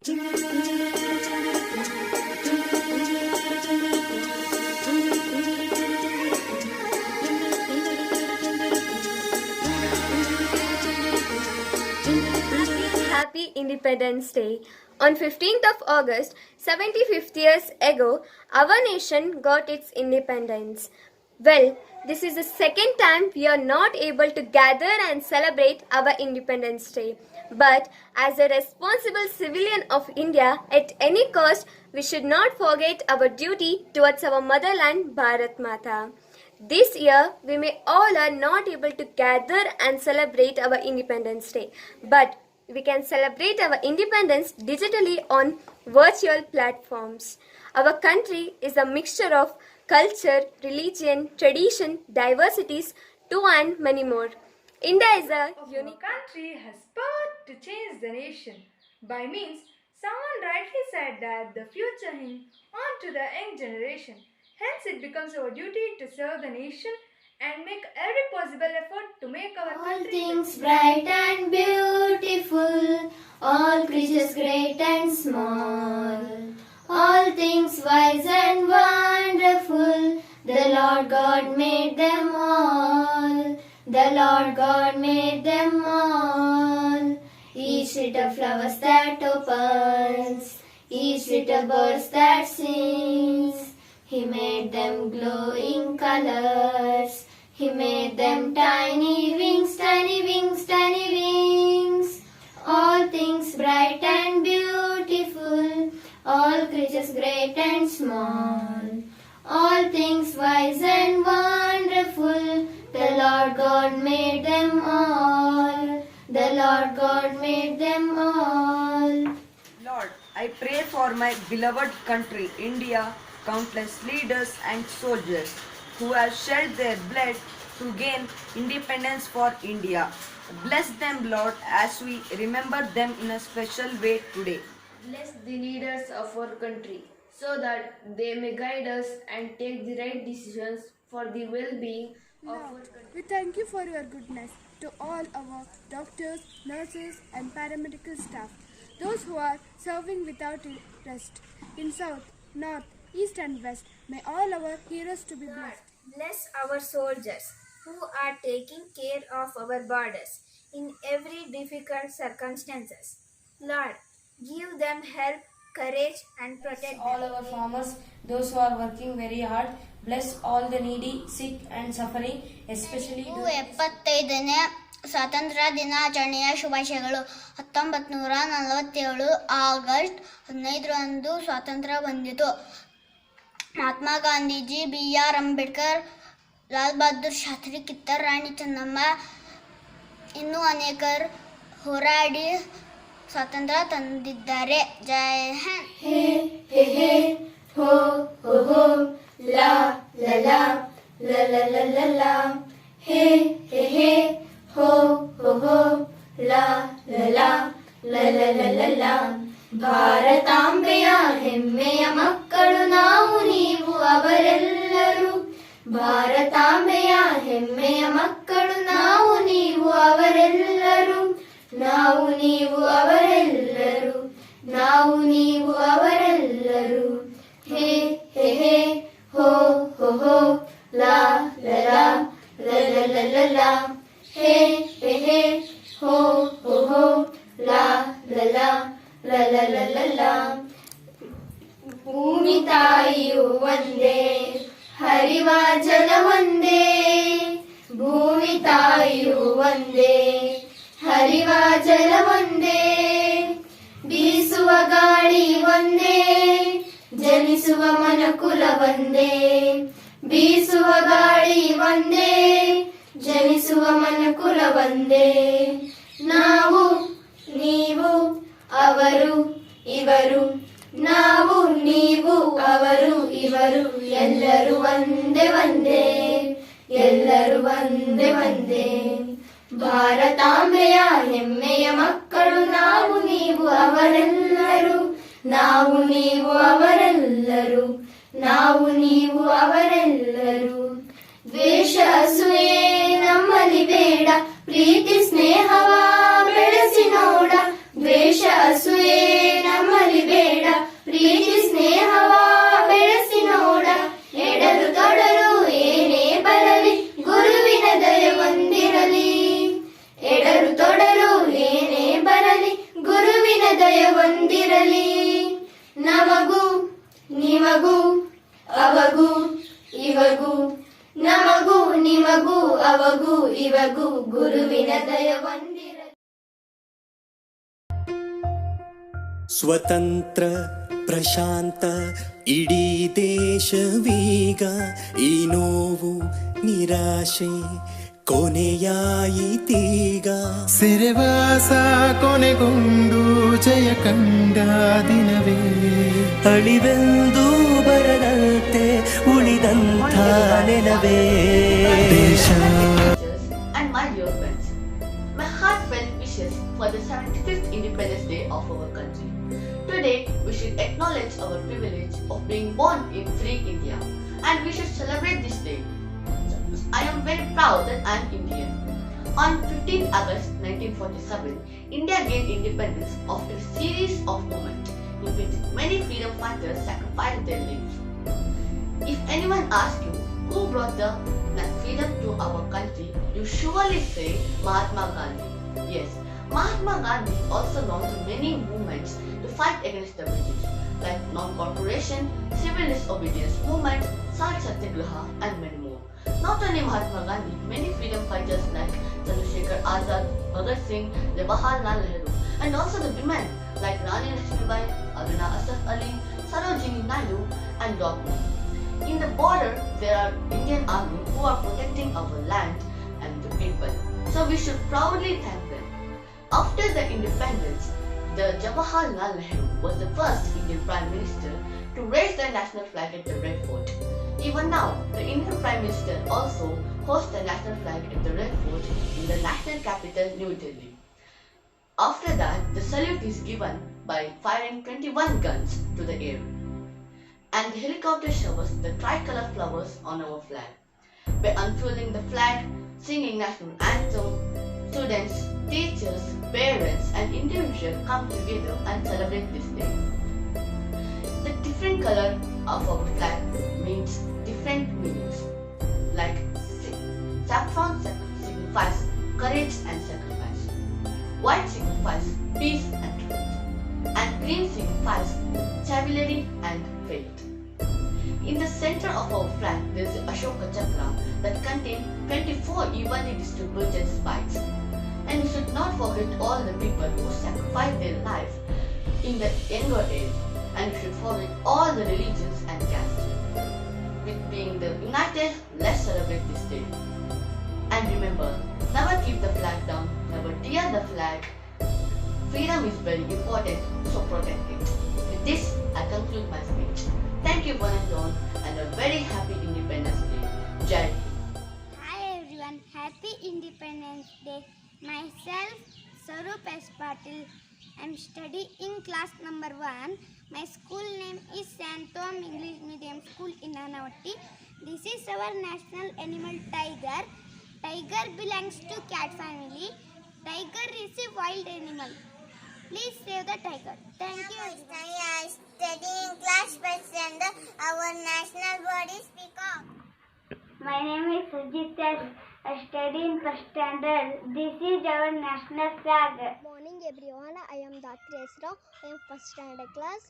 Happy Independence Day. On 15th of August, 75 years ago, our nation got its independence. Well, this is the second time we are not able to gather and celebrate our Independence Day. But as a responsible civilian of India, at any cost, we should not forget our duty towards our motherland, Bharat Mata. This year, we may all are not able to gather and celebrate our Independence Day, but we can celebrate our independence digitally on virtual platforms. Our country is a mixture of culture, religion, tradition, diversities, too, and many more. India is a unique country has power to change the nation. By means, someone rightly said that the future hangs on to the young generation. Hence, it becomes our duty to serve the nation and make every possible effort to make our All country things bright and beautiful, all creatures great and small, all things wise and wonderful, the Lord God made them all. The Lord God made them all. Each little flowers that opens, each little birds that sings. He made them glowing colors. He made them tiny wings, tiny wings, tiny wings. All things bright and beautiful, all creatures great and small, all things wise and wonderful, the Lord God made them all. The Lord God made them all. Lord, I pray for my beloved country, India, countless leaders and soldiers who have shed their blood to gain independence for India. Bless them, Lord, as we remember them in a special way today. Bless the leaders of our country so that they may guide us and take the right decisions for the well-being of our country. We thank you for your goodness to all our doctors, nurses, and paramedical staff, those who are serving without rest in south, north, east, and west. May all our heroes to be blessed. Bless our soldiers who are taking care of our borders in every difficult circumstances. Lord, give them help, courage, and protect all them. our farmers, those who are working very hard. Bless all the needy, sick and suffering, especially during 75ನೇ ಸ್ವಾತಂತ್ರ್ಯ ದಿನಾಚರಣೆಯ ಶುಭಾಶಯಗಳು. 1947 August 15ರಂದು ಸ್ವಾತಂತ್ರ್ಯ ಬಂದಿತು. Mahatma Gandhiji, BR Ambedkar, Lal Bahadur Shastri, Kittur Rani Chennamma ಇನ್ನೂ ಅನೇಕರು ಹೋರಾಡಿ ಸ್ವಾತಂತ್ರ್ಯ ತಂದಿದ್ದಾರೆ. ಜೈ ಹಿಂದ್. ಹೇ ಹೇ ಹೇ ಹೋ ಹೋ ಹೋ ಲಾ ಲಾ ಲಾ ಲಾ ಲಾ ಲಾ ಲಾ ಲಾ ಹೇ ಹೇ ಹೇ ಹೋ ಹೋ ಹೋ ಲಾ ಲಾ ಲಾ ಲಾ ಲಾ ಲಾ ಲಾ ಲಾ ಭಾರತಾಂಬೆಯ ಹೆಮ್ಮೆಯ ಮಕ್ಕಳು ನಾವು ನೀವು ಅವರೆಲ್ಲರೂ. ಭಾರತಾಂಬೆಯ ಹೆಮ್ಮೆಯ ಮಕ್ಕಳು ನಾವು ನೀವು ಅವರೆಲ್ಲರೂ. ನಾವು ನೀವು ಅವರೆಲ್ಲರೂ. ನಾವು ನೀವು ಅವರೆಲ್ಲರೂ. ಹೇ ಹೇ ಹೇ ಹೋ ಹೋ ಹೋ ಲಾ ಲಾ ಲಾ ಲಾ ಲಾ ಲಾ ಲಾ ಲಾ ಹೇ ಹೇ ಹೇ ಹೋ ಹೋ ಹೋ ಲಾ ಲಾ ಲಾ ಲಾ ಲಾ ಲಾ ಲಾ ಲಾ ಭೂಮಿ ತಾಯಿಯು ಒಂದೇ, ಹರಿವ ಜಲ ಒಂದೇ. ಭೂಮಿ ತಾಯಿಯು ಒಂದೇ, ಹರಿವ ಜಲ ಒಂದೇ. ಬೀಸುವ ಗಾಳಿ ಒಂದೇ, ಜನಿಸುವ ಮನುಕುಲ ಒಂದೇ. ಬೀಸುವ ಗಾಳಿ ಒಂದೇ, ಜನಿಸುವ ಮನುಕುಲ ಒಂದೇ. ನಾವು ನೀವು ಅವರು ಇವರು, ನಾವು ನೀವು ಅವರು ಇವರು, ಎಲ್ಲರೂ ಒಂದೇ ಒಂದೇ, ಎಲ್ಲರೂ ಒಂದೇ ಒಂದೇ. ಭಾರತಾಂಬೆಯ ಹೆಮ್ಮೆಯ ಮಕ್ಕಳು ನಾವು ನೀವು ಅವರೆಲ್ಲರೂ. ನಾವು ನೀವು ಅವರೆಲ್ಲರೂ. ನಾವು ನೀವು ಅವರೆಲ್ಲರೂ. ದ್ವೇಷ ಅಸೂಯೆ ನಮ್ಮಲ್ಲಿ ಬೇಡ, ಪ್ರೀತಿ ಸ್ನೇಹವ ಬೆಳೆಸಿ ನೋಡ. ದ್ವೇಷ ಅಸೂಯೆ ನಮ್ಮ ದಯವೊಂದಿರಲಿ ನಮಗೂ ನಿಮಗೂ ಅವಗೂ ಇವಗೂ ನಮಗೂ ನಿಮಗೂ ಅವಗೂ ಇವಗೂ ಗುರುವಿನ ದಯವೊಂದಿರಲಿ. ಸ್ವತಂತ್ರ ಪ್ರಶಾಂತ ಇಡೀ ದೇಶವೀಗ ಈ ನೋವು ನಿರಾಶೆ ಕೊನೆಯಾಯಿತೀಗ. ಸೆರೆವಾಸ ಕೊನೆಗೊಂಡು ಜಯ ಕಂಡ ದಿನವೇ ಅಳಿವೆಂದು ಬರದಂತೆ ಉಳಿದಂಥ ನೆಲವೇ ದೇಶ. And my dear friends, my heartfelt wishes for the 75th Independence Day of our country. Today, we should acknowledge our privilege of being born in free India, and we should celebrate this day. I am very proud that I am Indian. On 15 August 1947, India gained independence after a series of moments in which many freedom fighters sacrificed their lives. If anyone asks you who brought the freedom to our country, you surely say Mahatma Gandhi. Yes, Mahatma Gandhi also launched many movements to fight against the British, like non-corporation, civil disobedience movement, Salt Satyagraha, and many more. Not only Mahatma Gandhi, many freedom fighters like Chandrasekhar Azad, Bhagat Singh, Jawaharlal Nehru, and also the women like Rani Lakshmibai, Aruna Asaf Ali, Sarojini Naidu, and lot more. In the border, there are Indian army who are protecting our land and the people. So we should proudly thank them. After the independence, the Jawaharlal Nehru was the first Indian Prime Minister to raise the national flag at the Red Fort. Even now, the Indian Prime Minister also hosts the national flag at the Red Fort in the national capital, New Delhi. After that, the salute is given by firing 21 guns to the air. And the helicopter showers the tricolor flowers on our flag. By unfurling the flag, singing national anthem, students, teachers, parents and individuals come together and celebrate this day. The different color of our flag means different meanings. Like saffron signifies courage and sacrifice. White signifies peace and truth. And green signifies chivalry and faith. In the center of our flag, there is Ashoka Chakra that contains 24 evenly distributed spikes. And we should not forget all the people who sacrificed their life in the younger age. And we should forget all the religions and castes. With being the united, let's celebrate this day. And remember, never keep the flag down, never tear the flag. Freedom is very important, so protect it. With this, I conclude my speech. Thank you for your and a very happy Independence Day. Jai Hind. Hi everyone, happy Independence Day. Myself, Sarup S. Patil. I'm studying in class number 1. My school name is Santom English Medium School in Nanavati. This is our national animal tiger. Tiger belongs to cat family. Tiger is a wild animal. Please save the tiger. Thank you. I am studying class first standard. Our national bird is peacock. My name is Sujit S. I study in first standard. This is our national flag. Morning everyone, I am Dhatri Esra. I am first standard class,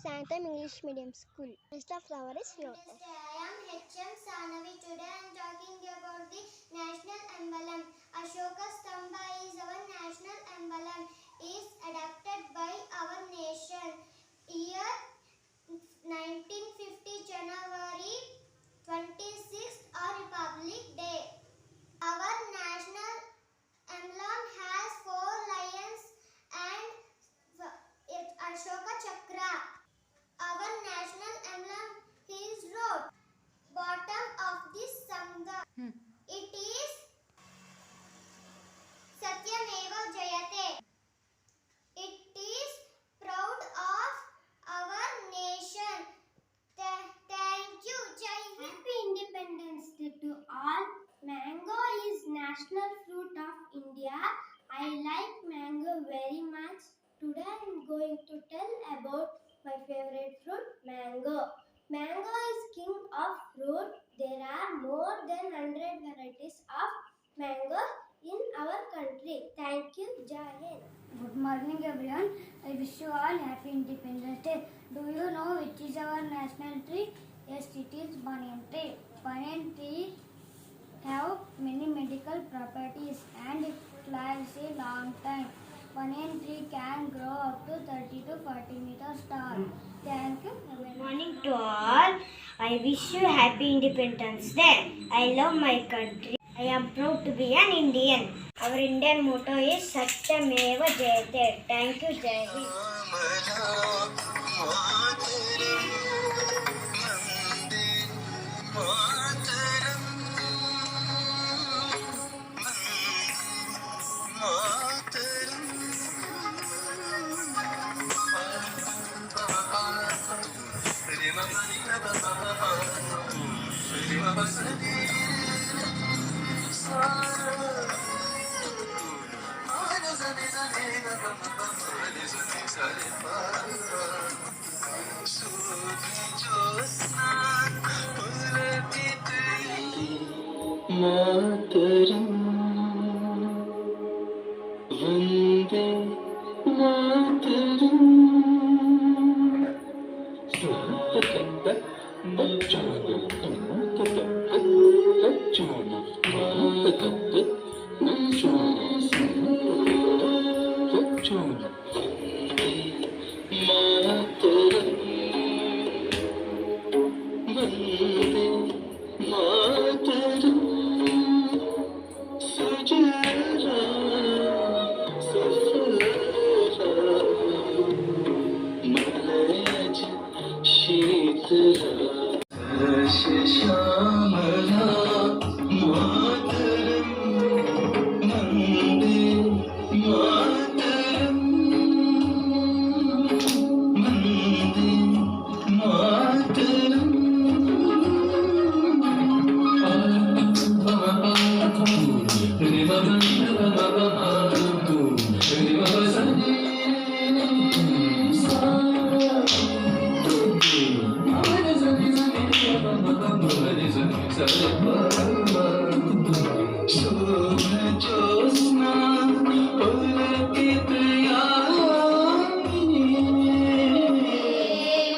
Santam English Medium School. National flower is lotus. I am H.M. Sanavi. Today I am talking about the national emblem. Ashoka Stamba is our national emblem. Is adopted by our nation. Year 1950 January 26th or Republic Day. Our national emblem has 4 lions and Ashoka Chakra. Our national emblem is road. Bottom of this Sangha. It is Satyameva Jayate. It is proud of our nation. Thank you. Jai Hind. Happy Independence Day to all. Mango is national fruit of India. I like mango very much. Today I am going to tell about my favorite fruit, mango. Mango is king of fruit. There are more than 100 varieties of mango in our country. Thank you, Jai Hind. Good morning, everyone. I wish you all happy Independence Day. Do you know which is our national tree? Yes, it is banyan tree. Banyan tree have many medical properties and it lives a long time. Banyan tree can grow up to 30 to 40 meters tall. Thank you. Good morning to all. I wish you happy Independence Day. I love my country. I am proud to be an Indian. Our Indian motto is Satyameva Jayate. Thank you, Jai Hind. मातरम वंदे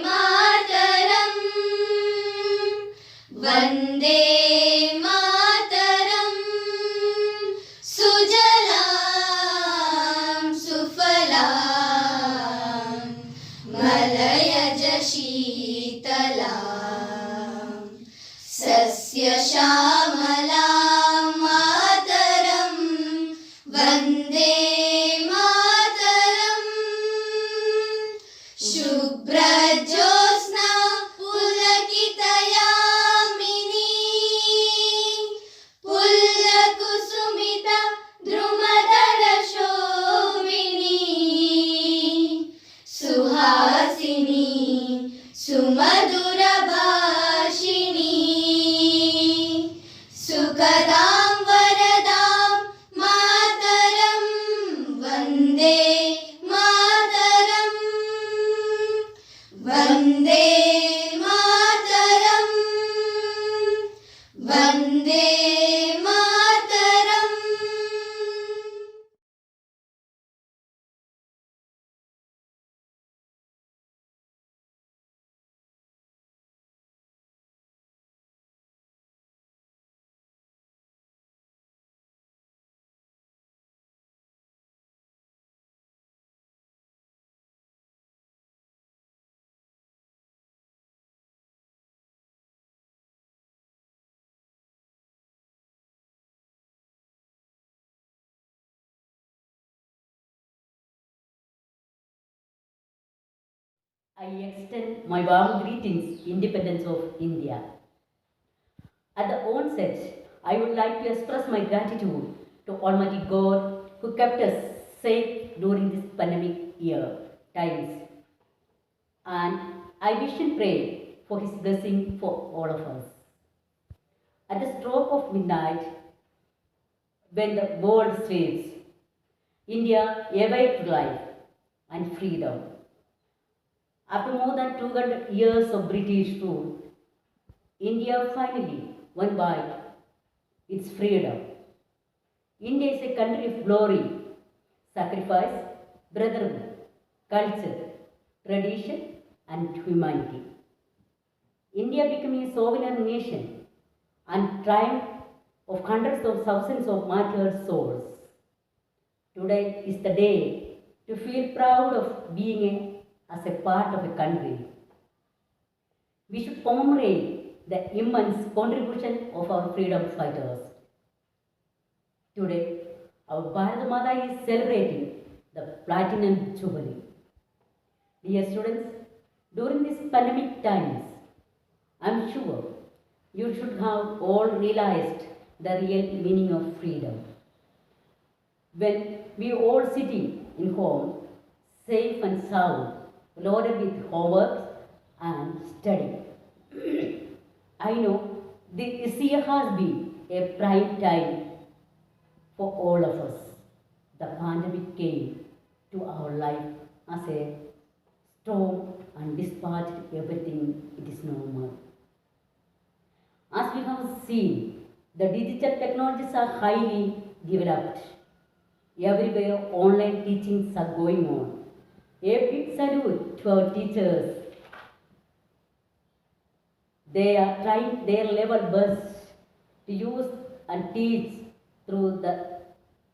मातरम वन्दे मातरम् सुजलां सुफलां मलयज शीतलां सस्यश्यामलां मातरं वन्दे मातरम् शुभ्रज्योत्स्ना पुलकितयामिनी पुल्लकुसुमित द्रुमदल शोभिनी सुहासिनी सुमधुर भाषिणी सुखदां वरदां मातरं Vande Mataram Vande Mataram Vande Mataram I extend my warm greetings, Independence of India. At the onset, I would like to express my gratitude to Almighty God who kept us safe during this pandemic year times. And I wish and pray for His blessing for all of us. At the stroke of midnight, when the world sleeps, India awaked to life and freedom. After more than 200 years of British rule, India finally won by its freedom. India is a country of glory, sacrifice, brotherhood, culture, tradition, and humanity. India becoming a sovereign nation and triumph of hundreds of thousands of martyred souls. Today is the day to feel proud of being as a part of a country. We should commemorate the immense contribution of our freedom fighters. Today, our Bharat Mata is celebrating the Platinum Jubilee. Dear students, during these pandemic times, I am sure you should have all realized the real meaning of freedom. When we all sitting in home, safe and sound, loaded with homework and study. I know this year has been a prime time for all of us. The pandemic came to our life as a storm and dispatched everything. It is normal. As we have seen, the digital technologies are highly developed. Everywhere online teachings are going on. A big salute to our teachers. They are trying their level best to use and teach through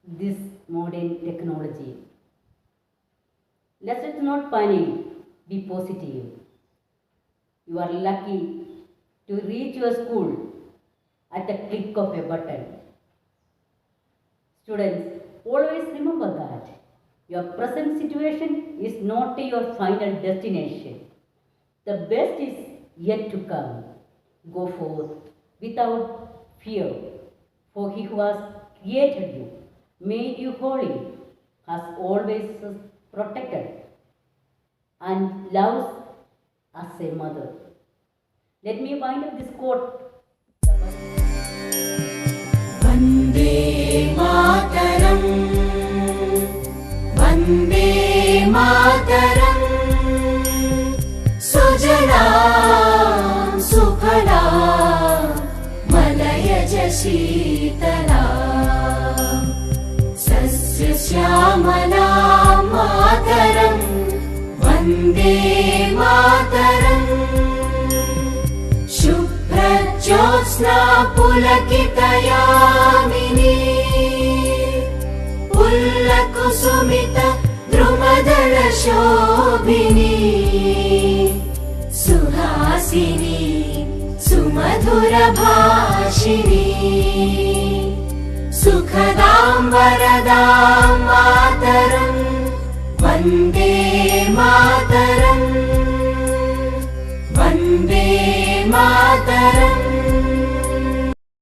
this modern technology. Let us not panic, be positive. You are lucky to reach your school at the click of a button. Students, always remember that your present situation is not your final destination. The best is yet to come. Go forth without fear, for He who has created you, made you holy, has always protected and loves as a mother. Let me wind up this quote. Vande Mataram, Vande Mataram, Sujalam Sukhalam, Malayaj Sheetalam, Sasya Syamalam Mataram, Vande Mataram, Shubhrajyotsna Pulakitayamini, Pullakusumita Drumadala Shobhini, Suhasini Sumadhura Bhashini, Sukhadam Varadam Mataram, Vande Mataram, Vande Mataram.